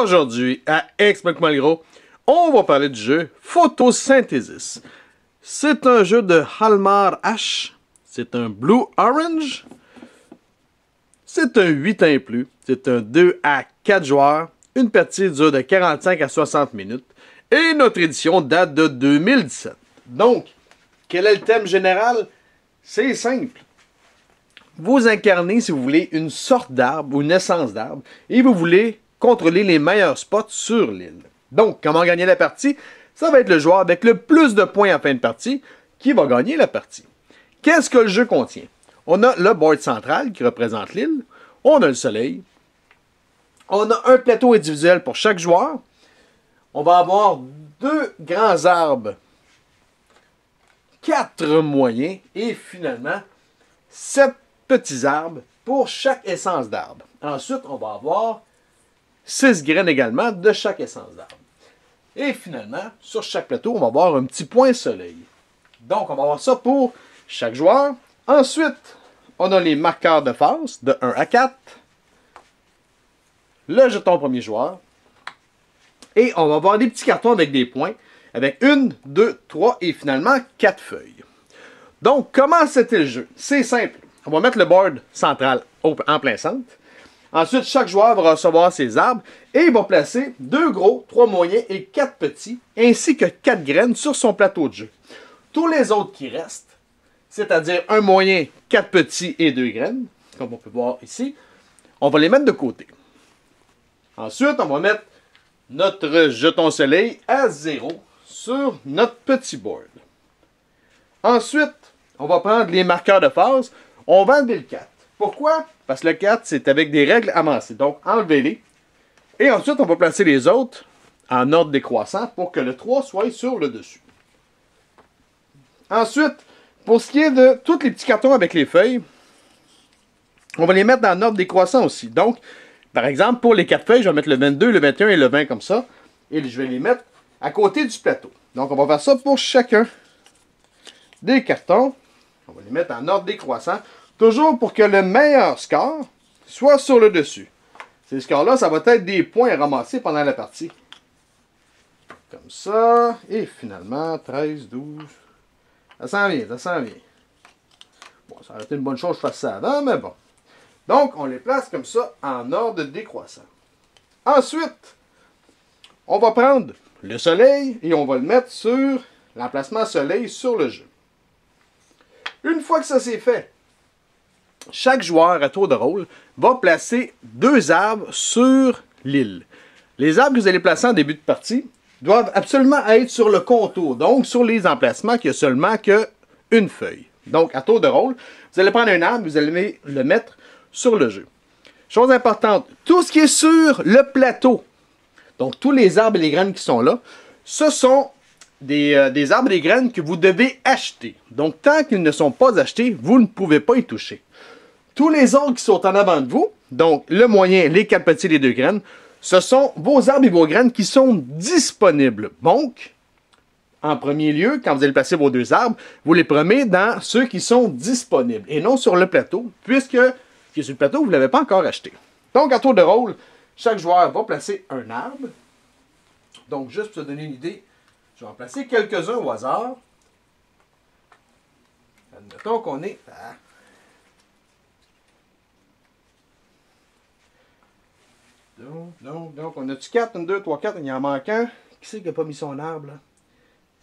Aujourd'hui, à Explique-moi le gros, on va parler du jeu Photosynthesis. C'est un jeu de Halmar H. C'est un Blue Orange. C'est un 8 ans et plus. C'est un 2 à 4 joueurs. Une partie dure de 45 à 60 minutes. Et notre édition date de 2017. Donc, quel est le thème général? C'est simple. Vous incarnez, si vous voulez, une sorte d'arbre ou une essence d'arbre et vous voulez contrôler les meilleurs spots sur l'île. Donc, comment gagner la partie? Ça va être le joueur avec le plus de points en fin de partie qui va gagner la partie. Qu'est-ce que le jeu contient? On a le board central qui représente l'île. On a le soleil. On a un plateau individuel pour chaque joueur. On va avoir 2 grands arbres, 4 moyens et finalement 7 petits arbres pour chaque essence d'arbre. Ensuite, on va avoir 6 graines également de chaque essence d'arbre. Et finalement, sur chaque plateau, on va avoir un petit point soleil. Donc, on va avoir ça pour chaque joueur. Ensuite, on a les marqueurs de phase de 1 à 4. Le jeton premier joueur. Et on va avoir des petits cartons avec des points, avec 1, 2, 3 et finalement 4 feuilles. Donc, comment c'était le jeu? C'est simple. On va mettre le board central en plein centre. Ensuite, chaque joueur va recevoir ses arbres et il va placer 2 gros, 3 moyens et 4 petits, ainsi que 4 graines sur son plateau de jeu. Tous les autres qui restent, c'est-à-dire un moyen, 4 petits et 2 graines, comme on peut voir ici, on va les mettre de côté. Ensuite, on va mettre notre jeton soleil à 0 sur notre petit board. Ensuite, on va prendre les marqueurs de phase. On va enlever le 4. Pourquoi? Parce que le 4, c'est avec des règles amassées. Donc, enlevez-les. Et ensuite, on va placer les autres en ordre décroissant pour que le 3 soit sur le dessus. Ensuite, pour ce qui est de tous les petits cartons avec les feuilles, on va les mettre dans l'ordre décroissant aussi. Donc, par exemple, pour les 4 feuilles, je vais mettre le 22, le 21 et le 20 comme ça. Et je vais les mettre à côté du plateau. Donc, on va faire ça pour chacun des cartons. On va les mettre en ordre décroissant. Toujours pour que le meilleur score soit sur le dessus. Ces scores-là, ça va être des points ramassés pendant la partie. Comme ça. Et finalement, 13, 12. Ça s'en vient, ça s'en vient. Bon, ça aurait été une bonne chose que je fasse ça avant, mais bon. Donc, on les place comme ça en ordre décroissant. Ensuite, on va prendre le soleil et on va le mettre sur l'emplacement soleil sur le jeu. Une fois que ça c'est fait, chaque joueur à tour de rôle va placer 2 arbres sur l'île. Les arbres que vous allez placer en début de partie doivent absolument être sur le contour, donc sur les emplacements qu'il n'y a seulement qu'une feuille. Donc, à tour de rôle, vous allez prendre un arbre, vous allez le mettre sur le jeu. Chose importante, tout ce qui est sur le plateau, donc tous les arbres et les graines qui sont là, ce sont des arbres et des graines que vous devez acheter. Donc, tant qu'ils ne sont pas achetés, vous ne pouvez pas y toucher. Tous les autres qui sont en avant de vous, donc le moyen, les 4 petits et les 2 graines, ce sont vos arbres et vos graines qui sont disponibles. Donc, en premier lieu, quand vous allez placer vos 2 arbres, vous les prenez dans ceux qui sont disponibles et non sur le plateau, puisque qui est sur le plateau, vous ne l'avez pas encore acheté. Donc, à tour de rôle, chaque joueur va placer un arbre. Donc, juste pour se donner une idée, je vais en placer quelques-uns au hasard. Admettons qu'on est à... Donc, on a-tu 4, 1, 2, 3, 4, il y en manque un. Qui c'est qui n'a pas mis son arbre, là?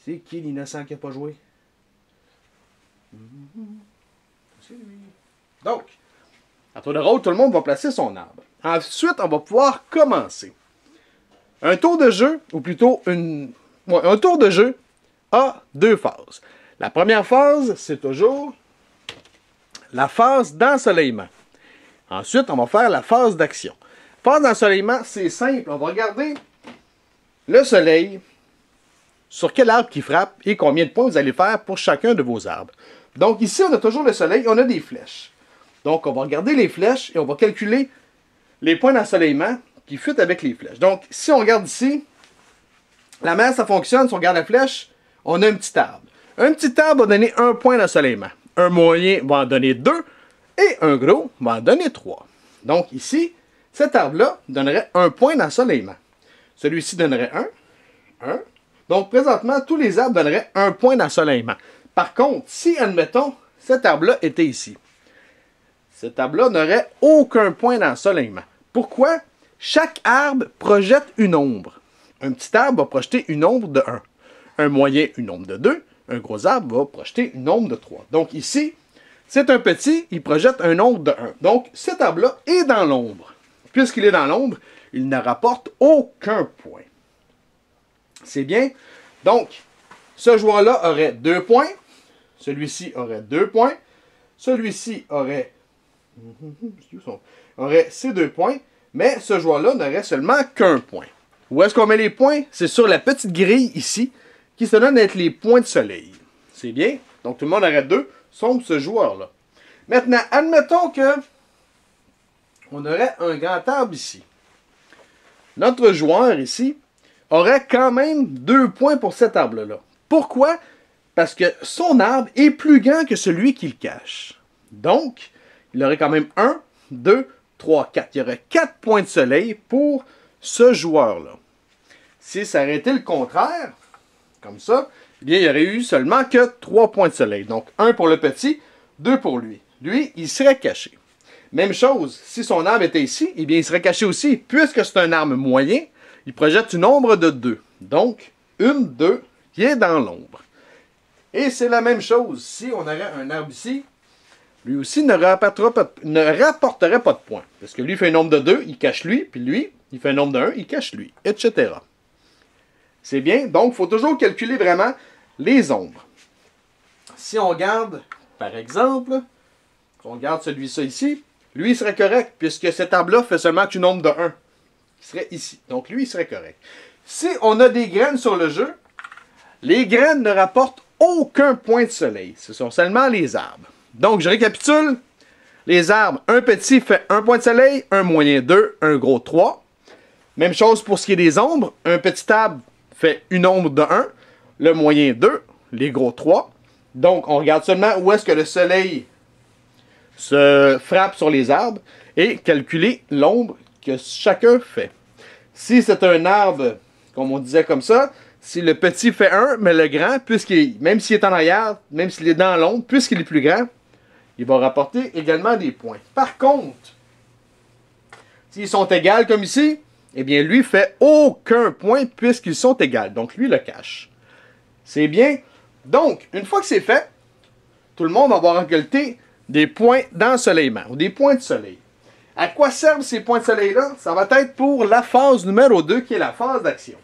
C'est qui l'innocent qui n'a pas joué? C'est lui. Donc, à tour de rôle, tout le monde va placer son arbre. Ensuite, on va pouvoir commencer. Un tour de jeu, ou plutôt un tour de jeu a 2 phases. La première phase, c'est toujours la phase d'ensoleillement. Ensuite, on va faire la phase d'action. Phase d'ensoleillement, c'est simple. On va regarder le soleil, sur quel arbre qui frappe et combien de points vous allez faire pour chacun de vos arbres. Donc ici, on a toujours le soleil, on a des flèches. Donc, on va regarder les flèches et on va calculer les points d'ensoleillement qui fuitent avec les flèches. Donc, si on regarde ici, la manière ça fonctionne, si on regarde la flèche, on a un petit arbre. Un petit arbre va donner 1 point d'ensoleillement. Un moyen va en donner 2 et un gros va en donner 3. Donc ici, cet arbre-là donnerait 1 point d'ensoleillement. Celui-ci donnerait 1. Donc, présentement, tous les arbres donneraient 1 point d'ensoleillement. Par contre, si, admettons, cet arbre-là était ici, cet arbre-là n'aurait aucun point d'ensoleillement. Pourquoi? Chaque arbre projette une ombre. Un petit arbre va projeter une ombre de 1. Un moyen, une ombre de 2. Un gros arbre va projeter une ombre de 3. Donc ici, c'est un petit, il projette un ombre de 1. Donc cet arbre-là est dans l'ombre. Puisqu'il est dans l'ombre, il ne rapporte aucun point. C'est bien. Donc, ce joueur-là aurait 2 points. Celui-ci aurait 2 points. Celui-ci aurait ces 2 points. Mais ce joueur-là n'aurait seulement qu'un point. Où est-ce qu'on met les points? C'est sur la petite grille ici, qui se donne être les points de soleil. C'est bien. Donc tout le monde aurait 2, sauf ce joueur-là. Maintenant, admettons que on aurait un grand arbre ici. Notre joueur ici aurait quand même 2 points pour cet arbre-là. Pourquoi? Parce que son arbre est plus grand que celui qu'il cache. Donc, il aurait quand même 1, 2, 3, 4. Il y aurait 4 points de soleil pour ce joueur-là. Si ça aurait été le contraire, comme ça, eh bien, il n'y aurait eu seulement que 3 points de soleil. Donc, 1 pour le petit, 2 pour lui. Lui, il serait caché. Même chose, si son arbre était ici, eh bien, il serait caché aussi. Puisque c'est un arbre moyen, il projette une ombre de 2. Donc, 1, 2, qui est dans l'ombre. Et c'est la même chose. Si on aurait un arbre ici, lui aussi ne rapporterait pas de points. Parce que lui fait un nombre de 2, il cache lui, puis lui, il fait un nombre de 1, il cache lui, etc. C'est bien. Donc, il faut toujours calculer vraiment les ombres. Si on regarde, par exemple, on regarde celui-ci ici, lui, il serait correct, puisque cet arbre-là fait seulement qu'une ombre de 1. Il serait ici. Donc, lui, il serait correct. Si on a des graines sur le jeu, les graines ne rapportent aucun point de soleil. Ce sont seulement les arbres. Donc, je récapitule. Les arbres, un petit fait 1 point de soleil, un moyen 2, un gros 3. Même chose pour ce qui est des ombres. Un petit arbre fait une ombre de 1, le moyen 2, les gros 3. Donc, on regarde seulement où est-ce que le soleil se frappe sur les arbres et calculer l'ombre que chacun fait. Si c'est un arbre, comme on disait comme ça, si le petit fait 1, mais le grand, même s'il est en arrière, même s'il est dans l'ombre, puisqu'il est plus grand, il va rapporter également des points. Par contre, s'ils sont égaux comme ici, eh bien lui fait aucun point puisqu'ils sont égaux. Donc lui le cache. C'est bien. Donc, une fois que c'est fait, tout le monde va avoir récolté des points d'ensoleillement, ou des points de soleil. À quoi servent ces points de soleil-là? Ça va être pour la phase numéro 2, qui est la phase d'action.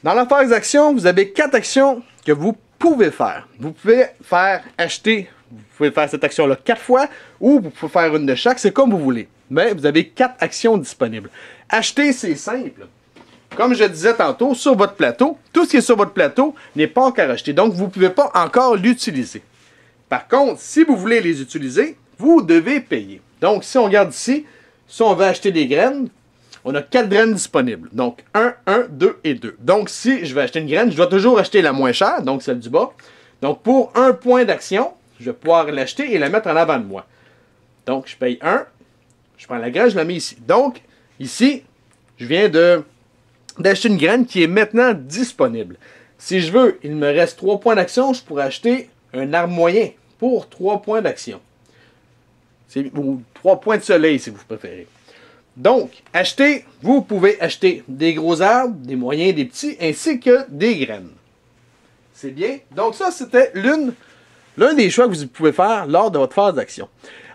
Dans la phase d'action, vous avez 4 actions que vous pouvez faire. Vous pouvez faire acheter, vous pouvez faire cette action-là 4 fois, ou vous pouvez faire une de chaque, c'est comme vous voulez. Mais vous avez 4 actions disponibles. Acheter, c'est simple. Comme je disais tantôt, sur votre plateau, tout ce qui est sur votre plateau n'est pas encore acheté. Donc, vous ne pouvez pas encore l'utiliser. Par contre, si vous voulez les utiliser, vous devez payer. Donc, si on regarde ici, si on veut acheter des graines, on a 4 graines disponibles. Donc, 1, 1, 2 et 2. Donc, si je veux acheter une graine, je dois toujours acheter la moins chère, donc celle du bas. Donc, pour 1 point d'action, je vais pouvoir l'acheter et la mettre en avant de moi. Donc, je paye 1. Je prends la graine, je la mets ici. Donc, ici, je viens d'acheter une graine qui est maintenant disponible. Si je veux, il me reste 3 points d'action, je pourrais acheter un arbre moyen pour 3 points d'action. Ou 3 points de soleil, si vous préférez. Donc, acheter, vous pouvez acheter des gros arbres, des moyens, des petits, ainsi que des graines. C'est bien. Donc ça, c'était l'un des choix que vous pouvez faire lors de votre phase d'action.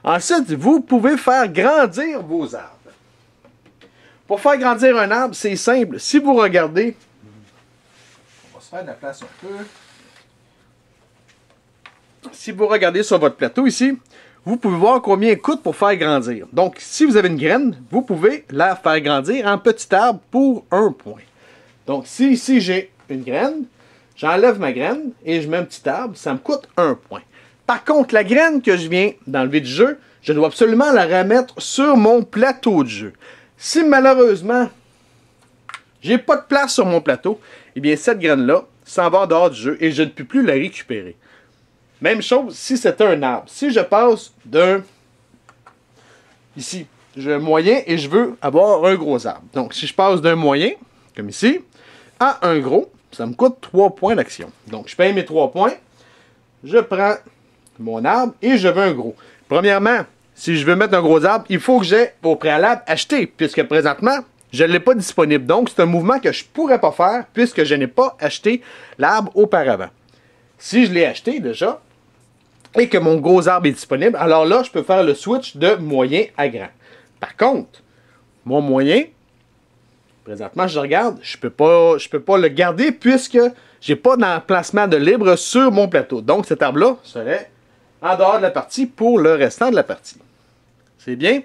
Ensuite, vous pouvez faire grandir vos arbres. Pour faire grandir un arbre, c'est simple. Si vous regardez, on va se faire de la place un peu. Si vous regardez sur votre plateau ici, vous pouvez voir combien il coûte pour faire grandir. Donc, si vous avez une graine, vous pouvez la faire grandir en petit arbre pour 1 point. Donc, si ici j'ai une graine, j'enlève ma graine et je mets un petit arbre, ça me coûte 1 point. Par contre, la graine que je viens d'enlever du jeu, je dois absolument la remettre sur mon plateau de jeu. Si malheureusement, j'ai pas de place sur mon plateau, eh bien cette graine-là s'en va en dehors du jeu et je ne peux plus la récupérer. Même chose si c'était un arbre. Si je passe ici, j'ai un moyen et je veux avoir un gros arbre. Donc, si je passe d'un moyen, comme ici, à un gros, ça me coûte 3 points d'action. Donc, je paye mes 3 points, je prends mon arbre et je veux un gros. Premièrement, si je veux mettre un gros arbre, il faut que j'ai au préalable acheté, puisque présentement, je ne l'ai pas disponible. Donc, c'est un mouvement que je ne pourrais pas faire puisque je n'ai pas acheté l'arbre auparavant. Si je l'ai acheté déjà et que mon gros arbre est disponible, alors là, je peux faire le switch de moyen à grand. Par contre, mon moyen, présentement, je regarde, je peux pas le garder puisque j'ai pas d'emplacement de libre sur mon plateau. Donc, cet arbre-là serait en dehors de la partie pour le restant de la partie. C'est bien?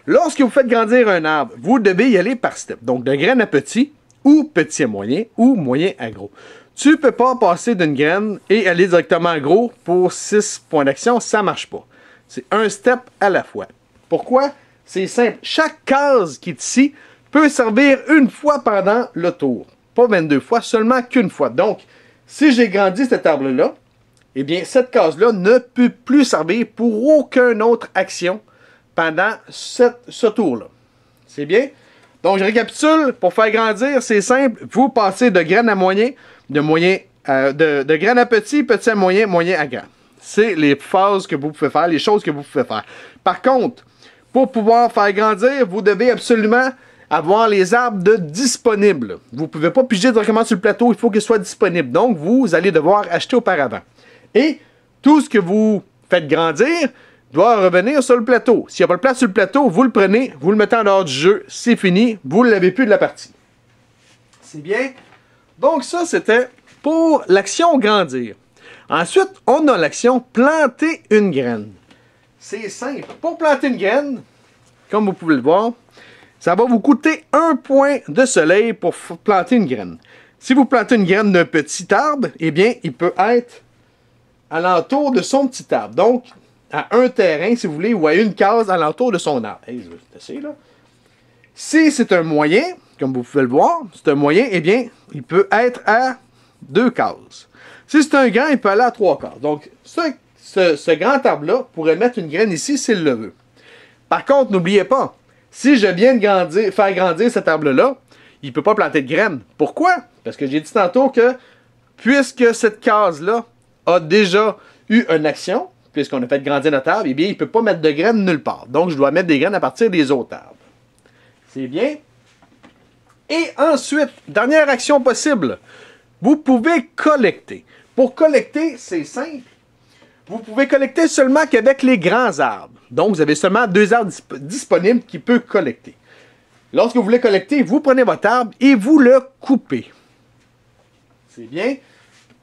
Lorsque vous faites grandir un arbre, vous devez y aller par step. Donc, de graine à petit, ou petit à moyen, ou moyen à gros. Tu ne peux pas passer d'une graine et aller directement à gros pour 6 points d'action, ça ne marche pas. C'est un step à la fois. Pourquoi? C'est simple. Chaque case qui est ici peut servir une fois pendant le tour. Pas 22 fois, seulement qu'une fois. Donc, si j'ai grandi cet arbre-là, eh bien, cette case-là ne peut plus servir pour aucune autre action pendant ce tour-là. C'est bien? Donc, je récapitule. Pour faire grandir, c'est simple. Vous passez de graine à moyen, de graine à petit, petit à moyen, moyen à grand. C'est les phases que vous pouvez faire, les choses que vous pouvez faire. Par contre, pour pouvoir faire grandir, vous devez absolument avoir les arbres disponibles. Vous ne pouvez pas piger directement sur le plateau, il faut qu'ils soient disponibles. Donc, vous allez devoir acheter auparavant. Et tout ce que vous faites grandir doit revenir sur le plateau. S'il n'y a pas de place sur le plateau, vous le prenez, vous le mettez en dehors du jeu, c'est fini, vous ne l'avez plus de la partie. C'est bien? Donc ça, c'était pour l'action grandir. Ensuite, on a l'action planter une graine. C'est simple. Pour planter une graine, comme vous pouvez le voir, ça va vous coûter 1 point de soleil pour planter une graine. Si vous plantez une graine d'un petit arbre, eh bien, il peut être alentour de son petit arbre. Donc, à un terrain, si vous voulez, ou à une case alentour de son arbre. Hey, je vais essayer, là. Si c'est un moyen, comme vous pouvez le voir, c'est un moyen, eh bien, il peut être à 2 cases. Si c'est un grand, il peut aller à 3 cases. Donc, ce grand arbre-là pourrait mettre une graine ici s'il le veut. Par contre, n'oubliez pas, si je viens de faire grandir cet arbre-là, il ne peut pas planter de graines. Pourquoi? Parce que j'ai dit tantôt que, puisque cette case-là a déjà eu une action, puisqu'on a fait grandir notre arbre, eh bien, il ne peut pas mettre de graines nulle part. Donc, je dois mettre des graines à partir des autres arbres. C'est bien? Et ensuite, dernière action possible, vous pouvez collecter. Pour collecter, c'est simple. Vous pouvez collecter seulement qu'avec les grands arbres. Donc, vous avez seulement 2 arbres disponibles qui peuvent collecter. Lorsque vous voulez collecter, vous prenez votre arbre et vous le coupez. C'est bien?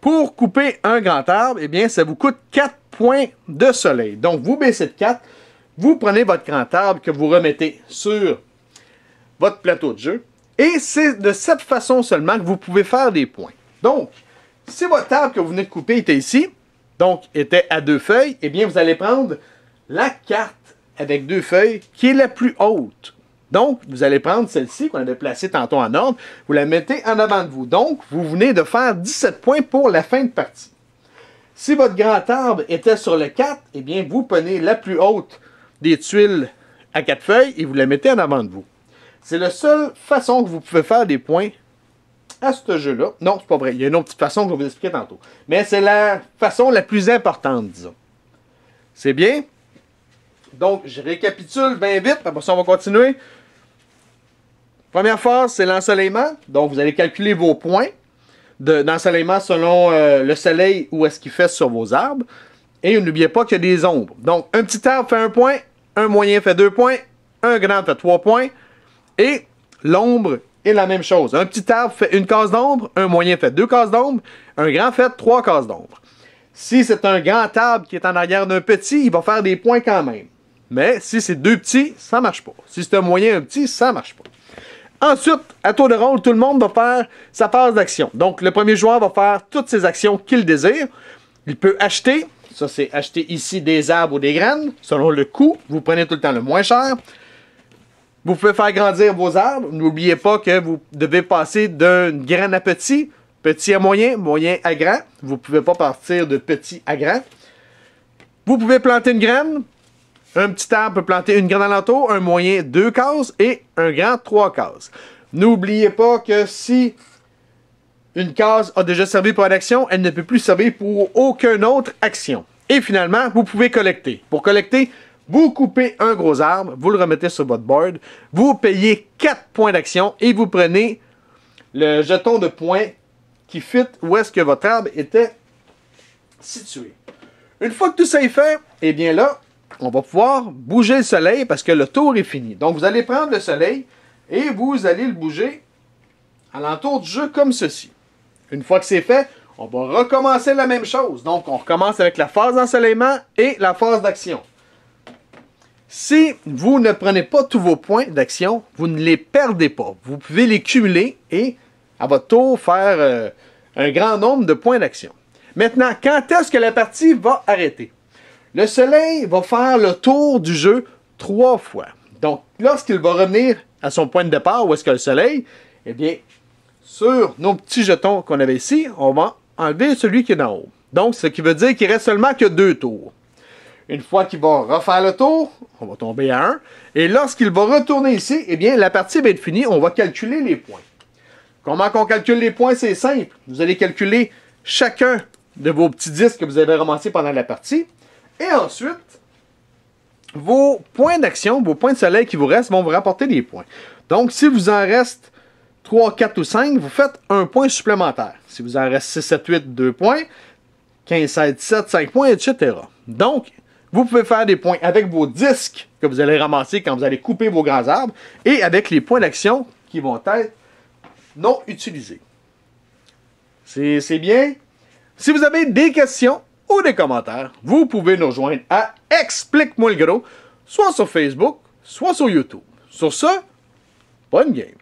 Pour couper un grand arbre, eh bien, ça vous coûte 4 points de soleil. Donc, vous baissez de 4, vous prenez votre grand arbre que vous remettez sur votre plateau de jeu. Et c'est de cette façon seulement que vous pouvez faire des points. Donc, si votre arbre que vous venez de couper était ici, donc était à 2 feuilles, eh bien, vous allez prendre la carte avec 2 feuilles qui est la plus haute. Donc, vous allez prendre celle-ci qu'on avait placée tantôt en ordre, vous la mettez en avant de vous. Donc, vous venez de faire 17 points pour la fin de partie. Si votre grand arbre était sur le 4, eh bien, vous prenez la plus haute des tuiles à 4 feuilles et vous la mettez en avant de vous. C'est la seule façon que vous pouvez faire des points à ce jeu-là. Non, c'est pas vrai. Il y a une autre petite façon que je vais vous expliquer tantôt. Mais c'est la façon la plus importante, disons. C'est bien? Donc, je récapitule bien vite. Après ça, on va continuer. Première phase, c'est l'ensoleillement. Donc, vous allez calculer vos points d'ensoleillement selon le soleil où est-ce qu'il fait sur vos arbres. Et n'oubliez pas qu'il y a des ombres. Donc, un petit arbre fait 1 point, un moyen fait 2 points, un grand fait 3 points. Et l'ombre est la même chose. Un petit arbre fait 1 case d'ombre, un moyen fait 2 cases d'ombre, un grand fait 3 cases d'ombre. Si c'est un grand arbre qui est en arrière d'un petit, il va faire des points quand même. Mais si c'est 2 petits, ça ne marche pas. Si c'est un moyen, un petit, ça ne marche pas. Ensuite, à tour de rôle, tout le monde va faire sa phase d'action. Donc, le premier joueur va faire toutes ses actions qu'il désire. Il peut acheter. Ça, c'est acheter ici des arbres ou des graines. Selon le coût, vous prenez tout le temps le moins cher. Vous pouvez faire grandir vos arbres. N'oubliez pas que vous devez passer d'une graine à petit, petit à moyen, moyen à grand. Vous ne pouvez pas partir de petit à grand. Vous pouvez planter une graine. Un petit arbre peut planter une graine alentour, un moyen 2 cases et un grand 3 cases. N'oubliez pas que si une case a déjà servi pour une action, elle ne peut plus servir pour aucune autre action. Et finalement, vous pouvez collecter. Pour collecter, vous coupez un gros arbre, vous le remettez sur votre board, vous payez 4 points d'action et vous prenez le jeton de points qui fit où est-ce que votre arbre était situé. Une fois que tout ça est fait, eh bien là, on va pouvoir bouger le soleil parce que le tour est fini. Donc vous allez prendre le soleil et vous allez le bouger à l'entour du jeu comme ceci. Une fois que c'est fait, on va recommencer la même chose. Donc on recommence avec la phase d'ensoleillement et la phase d'action. Si vous ne prenez pas tous vos points d'action, vous ne les perdez pas. Vous pouvez les cumuler et à votre tour faire un grand nombre de points d'action. Maintenant, quand est-ce que la partie va arrêter? Le soleil va faire le tour du jeu 3 fois. Donc, lorsqu'il va revenir à son point de départ, où est-ce que le soleil, eh bien, sur nos petits jetons qu'on avait ici, on va enlever celui qui est en haut. Donc, ce qui veut dire qu'il reste seulement que 2 tours. Une fois qu'il va refaire le tour, on va tomber à 1. Et lorsqu'il va retourner ici, eh bien, la partie va être finie. On va calculer les points. Comment qu'on calcule les points? C'est simple. Vous allez calculer chacun de vos petits disques que vous avez ramassés pendant la partie. Et ensuite, vos points d'action, vos points de soleil qui vous restent, vont vous rapporter des points. Donc, si vous en reste 3, 4 ou 5, vous faites un point supplémentaire. Si vous en reste 6, 7, 8, 2 points. 15, 16, 17, 5 points, etc. Donc, vous pouvez faire des points avec vos disques que vous allez ramasser quand vous allez couper vos grands arbres et avec les points d'action qui vont être non utilisés. C'est bien. Si vous avez des questions ou des commentaires, vous pouvez nous rejoindre à Explique-moi le gros, soit sur Facebook, soit sur YouTube. Sur ce, bonne game!